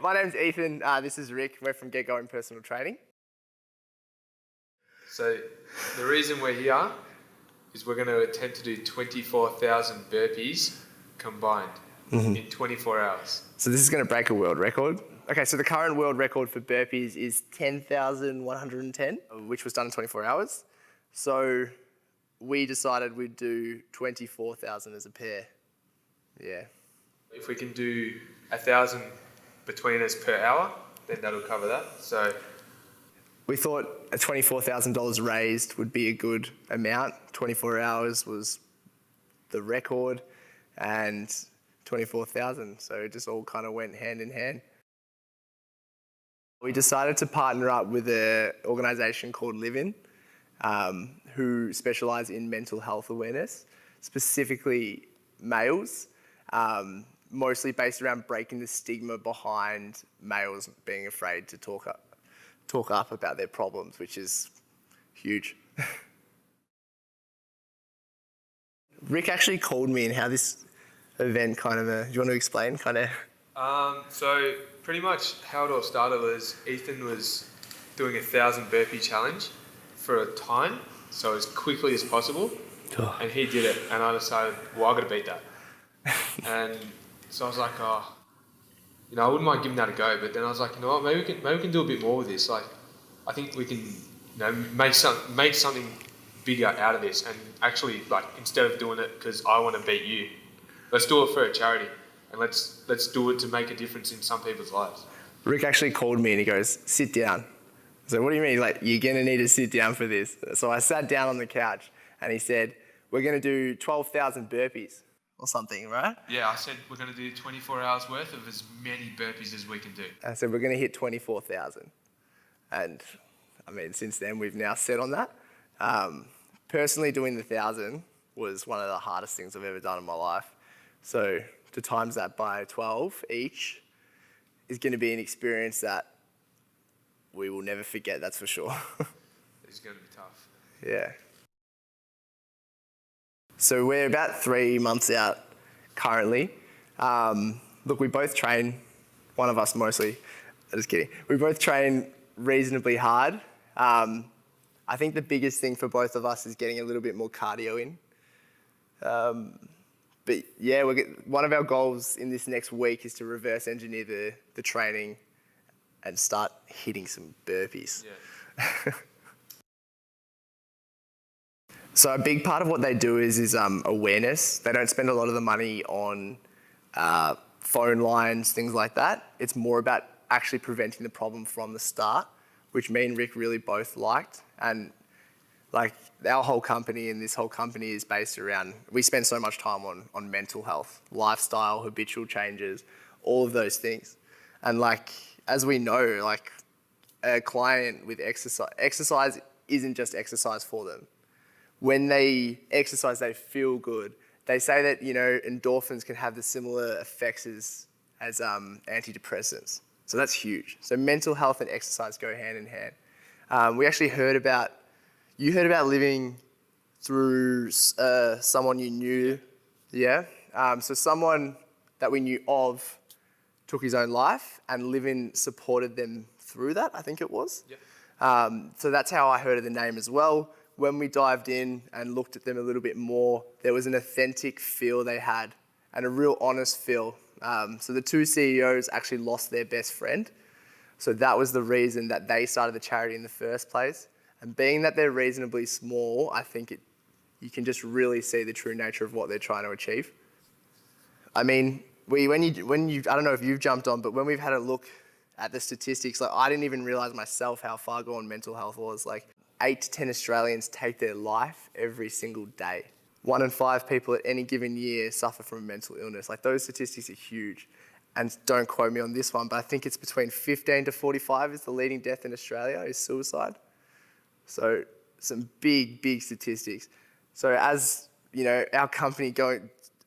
My name's Ethan. This is Rick. We're from Get Going Personal Training. So the reason we're here is we're going to attempt to do 24,000 burpees combined in 24 hours. So this is going to break a world record. Okay, so the current world record for burpees is 10,110, which was done in 24 hours. So we decided we'd do 24,000 as a pair. Yeah. If we can do 1,000 between us per hour, then that'll cover that. So we thought a $24,000 raised would be a good amount. 24 hours was the record and 24,000. So it just all kind of went hand in hand. We decided to partner up with an organisation called Live In, who specialise in mental health awareness, specifically males, mostly based around breaking the stigma behind males being afraid to talk up about their problems, which is huge. Rick actually called me and how this event do you want to explain So pretty much how it all started was Ethan was doing 1,000 burpee challenge for a time, so as quickly as possible, and he did it, and I decided, well, I got to beat that. And so I was like, I wouldn't mind giving that a go, but then I was like, you know what, maybe we can do a bit more with this. Like, I think we can, make something bigger out of this, and actually, like, instead of doing it because I want to beat you, let's do it for a charity, and let's do it to make a difference in some people's lives. Rick actually called me and he goes, sit down. So what do you mean? Like, you're going to need to sit down for this. So I sat down on the couch and he said, we're going to do 12,000 burpees or something, right? Yeah, I said we're going to do 24 hours worth of as many burpees as we can do. I said we're going to hit 24,000. And I mean, since then we've now set on that. Personally, doing the 1,000 was one of the hardest things I've ever done in my life. So to times that by 12 each is going to be an experience that we will never forget, that's for sure. It's going to be tough. Yeah. So we're about 3 months out currently. Look, we both train, one of us mostly, I'm just kidding. We both train reasonably hard. I think the biggest thing for both of us is getting a little bit more cardio in. But yeah, one of our goals in this next week is to reverse engineer the training and start hitting some burpees. Yeah. So a big part of what they do is awareness. They don't spend a lot of the money on phone lines, things like that. It's more about actually preventing the problem from the start, which me and Rick really both liked. And like our whole company and this whole company is based around, we spend so much time on mental health, lifestyle, habitual changes, all of those things. And like, as we know, like a client with exercise isn't just exercise for them. When they exercise, they feel good. They say that, endorphins can have the similar effects as antidepressants. So that's huge. So mental health and exercise go hand in hand. We actually you heard about living through someone you knew, yeah? So someone that we knew of took his own life and Livin supported them through that, I think it was. Yep. So that's how I heard of the name as well. When we dived in and looked at them a little bit more, there was an authentic feel they had and a real honest feel. So the two CEOs actually lost their best friend. So that was the reason that they started the charity in the first place. And being that they're reasonably small, I think you can just really see the true nature of what they're trying to achieve. I mean, I don't know if you've jumped on, but when we've had a look at the statistics, like I didn't even realize myself how far gone mental health was. Like 8 to 10 Australians take their life every single day. 1 in 5 people at any given year suffer from a mental illness. Like those statistics are huge. And don't quote me on this one, but I think it's between 15 to 45 is the leading death in Australia is suicide. So some big, big statistics. So as, our company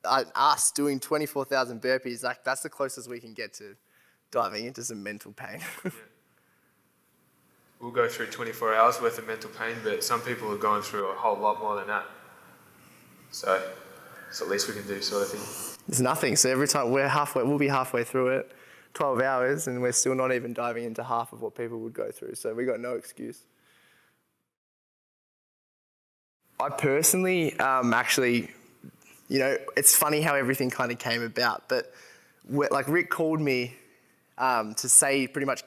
us doing 24,000 burpees, like that's the closest we can get to diving into some mental pain. Yeah. We'll go through 24 hours worth of mental pain, but some people are going through a whole lot more than that. So it's the least we can do, sort of thing. It's nothing. So every time we'll be halfway through it. 12 hours and we're still not even diving into half of what people would go through. So we got no excuse. I personally, actually, it's funny how everything kind of came about, but like Rick called me to say pretty much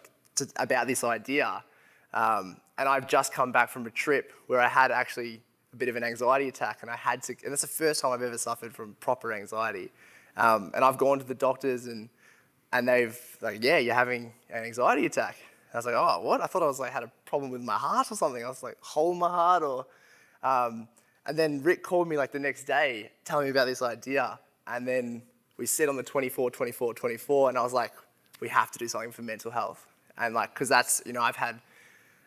about this idea. And I've just come back from a trip where I had actually a bit of an anxiety attack and and that's the first time I've ever suffered from proper anxiety. And I've gone to the doctors and they've like, yeah, you're having an anxiety attack. I was like, oh, what? I thought I was like, had a problem with my heart or something. I was like, hole in my heart or... and then Rick called me like the next day telling me about this idea. And then we sit on the 24, and I was like, we have to do something for mental health. And like, cause that's, I've had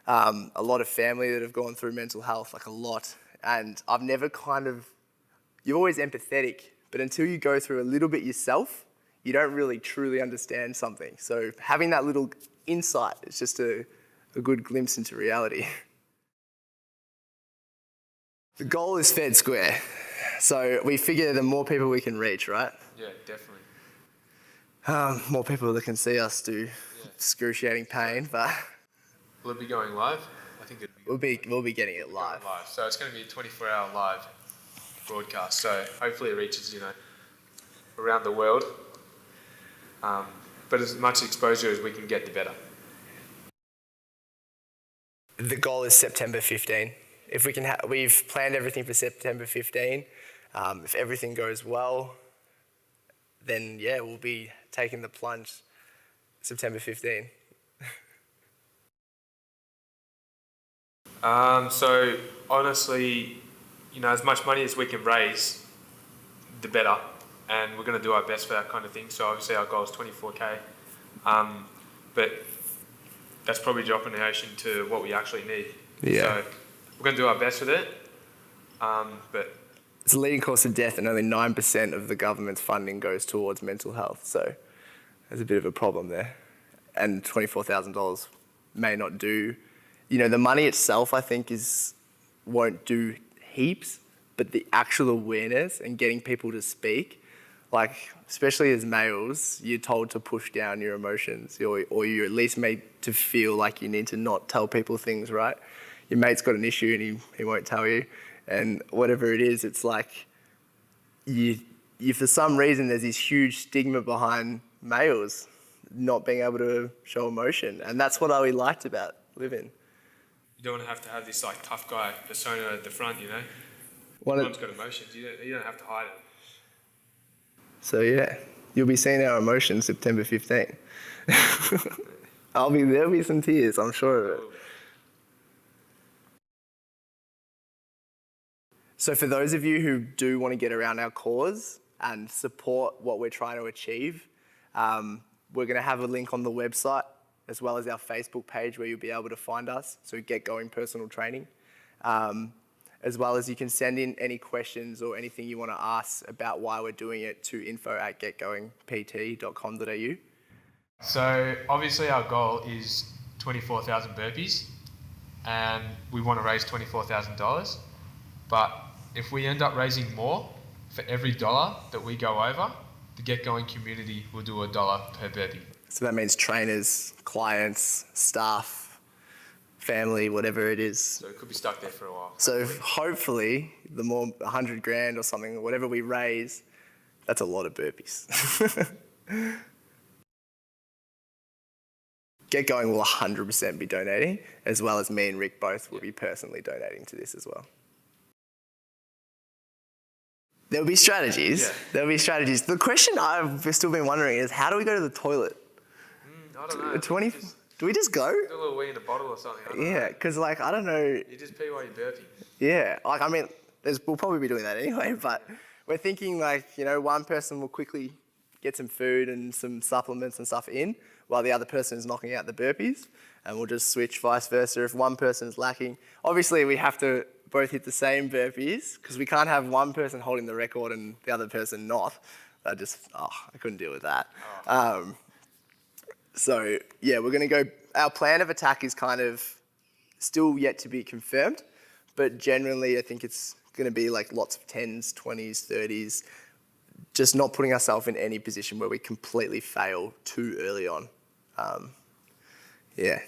a lot of family that have gone through mental health, like a lot. And I've never you're always empathetic, but until you go through a little bit yourself, you don't really truly understand something. So having that little insight is just a good glimpse into reality. The goal is fair and square. So we figure the more people we can reach, right? Yeah, definitely. More people that can see us do excruciating pain, but... Will it be going live? I think we'll be getting it live. So it's going to be a 24-hour live broadcast. So hopefully it reaches, around the world. But as much exposure as we can get, the better. The goal is September 15. If we can, we've planned everything for September 15. If everything goes well, then yeah, we'll be taking the plunge September 15. So honestly, as much money as we can raise, the better. And we're going to do our best for that kind of thing. So obviously our goal is 24K. But that's probably dropping the ocean to what we actually need. Yeah. So we're going to do our best with it. But it's a leading cause of death and only 9% of the government's funding goes towards mental health. So there's a bit of a problem there. And $24,000 may not do, the money itself I think won't do heaps, but the actual awareness and getting people to speak, like especially as males, you're told to push down your emotions or you're at least made to feel like you need to not tell people things, right? Your mate's got an issue and he won't tell you. And whatever it is, it's like you for some reason there's this huge stigma behind males not being able to show emotion. And that's what I liked about living. You don't want to have this like tough guy persona at the front, Everyone's got emotions. You don't have to hide it. So yeah, you'll be seeing our emotions September 15. There'll be some tears, I'm sure of it. So for those of you who do want to get around our cause and support what we're trying to achieve, we're going to have a link on the website as well as our Facebook page where you'll be able to find us. So Get Going Personal Training. As well as you can send in any questions or anything you want to ask about why we're doing it to info@getgoingpt.com.au. So obviously our goal is 24,000 burpees and we want to raise $24,000. But if we end up raising more, for every dollar that we go over, the Get Going community will do $1 per burpee. So that means trainers, clients, staff, family, whatever it is. So it could be stuck there for a while. So hopefully the more 100 grand or something, whatever we raise, that's a lot of burpees. Get Going will 100% be donating, as well as me and Rick both will be personally donating to this as well. There'll be strategies. Yeah. There'll be strategies. The question I've still been wondering is, how do we go to the toilet? I don't know. Do we just go? Do a little wee in a bottle or something. Yeah, because I don't know. You just pee while you're burping. Yeah, we'll probably be doing that anyway, but we're thinking one person will quickly get some food and some supplements and stuff in while the other person is knocking out the burpees, and we'll just switch vice versa if one person's lacking. Obviously, we have to both hit the same burpees because we can't have one person holding the record and the other person not. I couldn't deal with that. So yeah, we're going to go, our plan of attack is kind of still yet to be confirmed, but generally I think it's going to be like lots of 10s, 20s, 30s, just not putting ourselves in any position where we completely fail too early on. Yeah.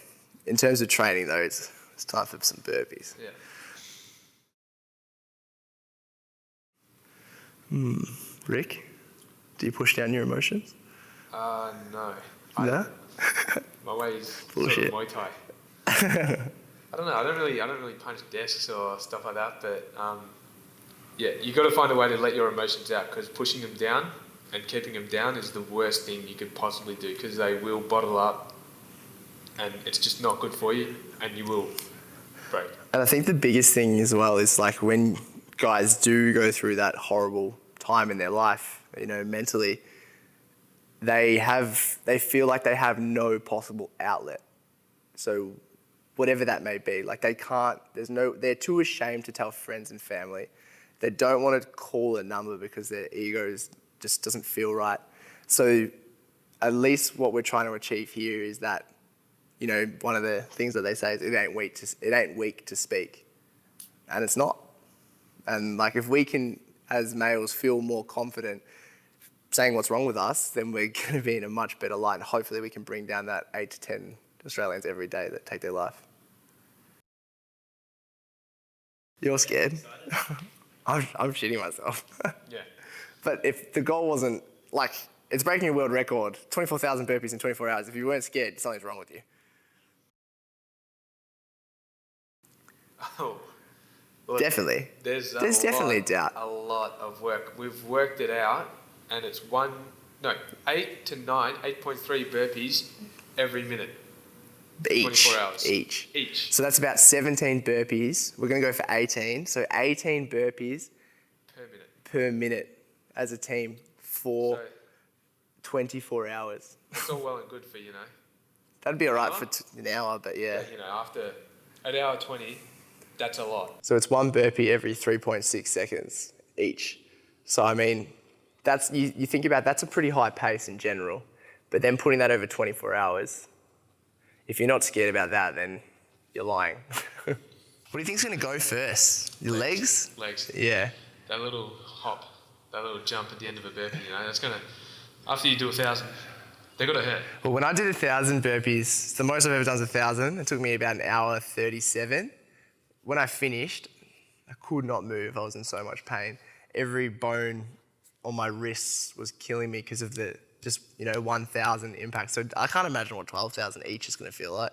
In terms of training, though, it's time for some burpees. Yeah. Rick, do you push down your emotions? No. No? My way is sort of Bullshit. Muay Thai. I don't know. I don't really punch desks or stuff like that. But yeah, you got to find a way to let your emotions out, because pushing them down and keeping them down is the worst thing you could possibly do, because they will bottle up, and it's just not good for you, and you will break. And I think the biggest thing as well is like when guys do go through that horrible time in their life, you know, mentally, they feel like they have no possible outlet. So whatever that may be, like they're too ashamed to tell friends and family. They don't want to call a number because their ego just doesn't feel right. So at least what we're trying to achieve here is that, you know, one of the things that they say is it ain't weak to speak. And it's not. And like if we can, as males, feel more confident saying what's wrong with us, then we're going to be in a much better light. And hopefully we can bring down that 8 to 10 Australians every day that take their life. You're scared? I'm shitting myself. Yeah. But if the goal wasn't, like, it's breaking a world record, 24,000 burpees in 24 hours. If you weren't scared, something's wrong with you. Oh. Well, Definitely. There's definitely doubt. A lot of work. We've worked it out, and it's 8 to 9, 8.3 burpees every minute. Each. 24 hours. Each. So that's about 17 burpees. We're going to go for 18. So 18 burpees per minute as a team for 24 hours. It's all well and good for, you know. That'd be all right for an hour, but yeah. You know, after an hour 20, that's a lot. So it's one burpee every 3.6 seconds each. So, I mean, that's you think about that's a pretty high pace in general. But then putting that over 24 hours, if you're not scared about that, then you're lying. What do you think's going to go first? Your legs? Legs. Yeah. That little hop, that little jump at the end of a burpee, you know, that's going to, after you do 1,000, they've got to hurt. Well, when I did 1,000 burpees, the most I've ever done is 1,000. It took me about an hour 37. When I finished, I could not move. I was in so much pain. Every bone on my wrists was killing me because of the 1,000 impact. So I can't imagine what 12,000 each is going to feel like.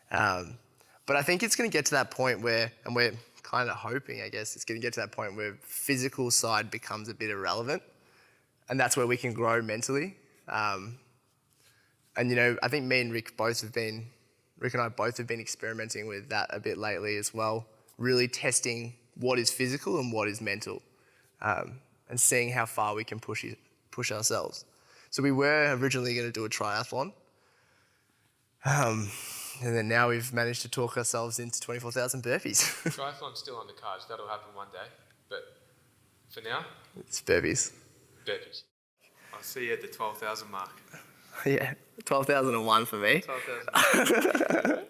But I think it's going to get to that point where, and we're kind of hoping, I guess, it's going to get to that point where physical side becomes a bit irrelevant. And that's where we can grow mentally. And, you know, I think Rick and I both have been experimenting with that a bit lately as well, really testing what is physical and what is mental, and seeing how far we can push ourselves. So we were originally going to do a triathlon, and then now we've managed to talk ourselves into 24,000 burpees. Triathlon's still on the cards. That'll happen one day. But for now, It's burpees. burpees. I'll see you at the 12,000 mark. Yeah, 12,001 for me. 12,000.